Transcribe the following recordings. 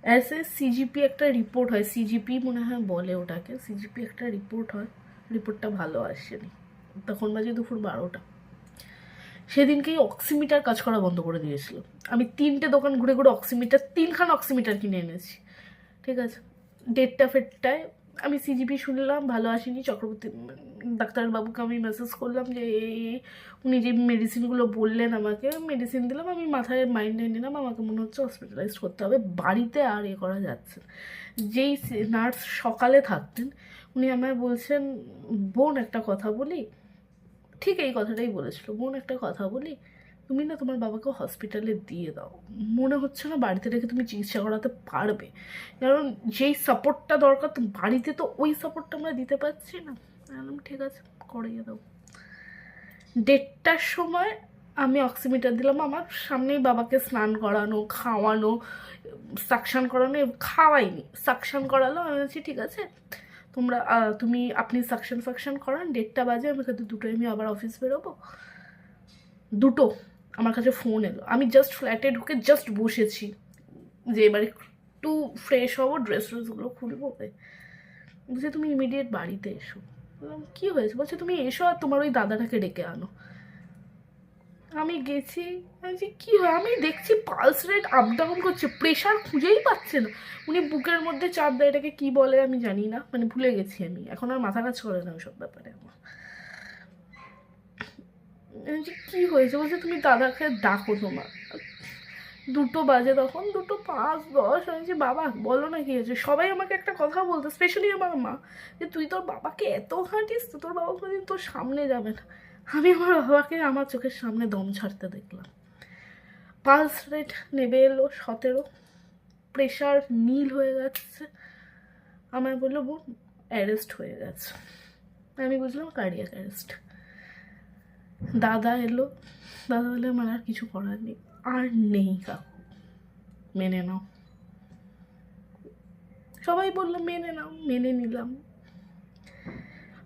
As a CGPA একটা report হয়, CGPA মনে হয় বলে ওটাকে, সিজিপি একটা রিপোর্ট হয়, রিপোর্টটা ভালো আসেনি। তখন বাজে দুপুর 12টা। সেদিনকেই অক্সিমিটার কাজ করা বন্ধ করে দিয়েছিল। আমি 3টে দোকান ঘুরে ঘুরে অক্সিমিটার, 3খান অক্সিমিটার কিনে এনেছি, ঠিক আছে। 1:30-1:30টায় আমি সিজিপি শুনলাম ভালো আসেনি। চক্রবর্তী ডাক্তারবাবুকে আমি মেসেজ করলাম যে উনি যে মেডিসিনগুলো বললেন আমাকে, মেডিসিন দিলাম, আমি মাথায় মাইন্ডে নিলাম, আমাকে মনে হচ্ছে হসপিটালাইজ করতে হবে, বাড়িতে আর করা যাচ্ছে। যেই নার্স সকালে থাকতেন উনি আমায় বলছেন, বোন একটা কথা বলি, ঠিক এই কথাটাই বলেছিল, বোন একটা কথা বলি, তুমি না তোমার বাবাকে হসপিটালে দিয়ে দাও, মনে হচ্ছে না বাড়িতে রেখে তুমি চিকিৎসা করাতে পারবে, কারণ যেই সাপোর্টটা দরকার তো বাড়িতে তো ওই সাপোর্টটা আমরা দিতে পারছি না। একদম ঠিক আছে, করিয়ে দাও। 1:30টার সময় আমি অক্সিমিটার দিলাম, আমার সামনেই বাবাকে স্নান করানো, খাওয়ানো, সাকশান করানো, খাওয়াইনি, সাকশান করালো। আমি বলছি ঠিক আছে তোমরা আপনি সাকশান করান, 1:30টা বাজে, আমি কাছে 2টোয় আমি আবার অফিস বেরোবো। 2টো আমার কাছে ফোন এলো, আমি জাস্ট ফ্ল্যাটে ঢুকে জাস্ট বসেছি যে এবার একটু ফ্রেশ হবো, ড্রেসগুলো খুলবো। বলছে তুমি ইমিডিয়েট বাড়িতে এসো। বললাম কী হয়েছে? বলছে তুমি এসো আর তোমার ওই দাদাটাকে ডেকে আনো। আমি গেছি, আমি যে কী হয়, আমি দেখছি পালস রেট আপ ডাউন করছে, প্রেশার খুঁজেই পাচ্ছে না। উনি বুকের মধ্যে চাপ দেয়, এটাকে কী বলে আমি জানি না, মানে ভুলে গেছি আমি, এখন আর মাথা কাজ করে না ওইসব ব্যাপারে আমার। যে কী হয়েছে? বলছে তুমি দাদাকে ডাকো তোমার। 2টো বাজে তখন, 2:05-10। আমি যে বাবা বলো না কি হয়েছে। সবাই আমাকে একটা কথা বলতো, স্পেশালি আমার মা, যে তুই তোর বাবাকে এত ঘাঁটিস তো তোর বাবা কোনোদিন তোর সামনে যাবে না। আমি আমার বাবাকে আমার চোখের সামনে দম ছাড়তে দেখলাম। পালস রেট নেমে এলো 17, প্রেশার নীল হয়ে যাচ্ছে। আমায় বললো বোন অ্যারেস্ট হয়ে গেছে। আমি বুঝলাম কার্ডিয়াক অ্যারেস্ট। দাদা এলো, দাদা বলে আমার আর কিছু করার নেই, আর নেই কাকু, মেনে নাও। সবাই বললো মেনে নাও, মেনে নিলাম।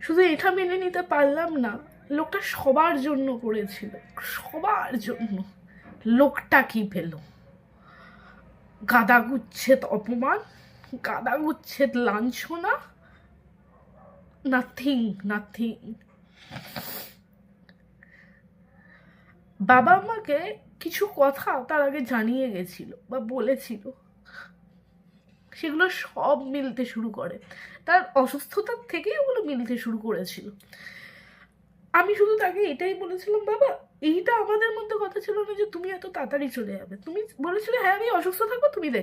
শুধু এটা মেনে নিতে পারলাম না, লোকটা সবার জন্য করেছিল, সবার জন্য। লোকটা কি পেল? গাদাগুচ্ছেদ অপমান, গাদাগুচ্ছেদ লাঞ্ছনা, নাথিং নাথিং। বাবা আমাকে কিছু কথা তার আগে জানিয়ে গেছিল বা বলেছিল, সেগুলো সব মিলতে শুরু করে, তার অসুস্থতার থেকেই ওগুলো মিলতে শুরু করেছিল। আমি শুধু তাকে এটাই বলেছিলাম, বাবা এইটা আমাদের মধ্যে কথা ছিল না যে তুমি এত তাড়াতাড়ি চলে যাবে, তুমি বলেছিলে হ্যাঁ আমি অসুস্থ থাকবো তুমি দেখ।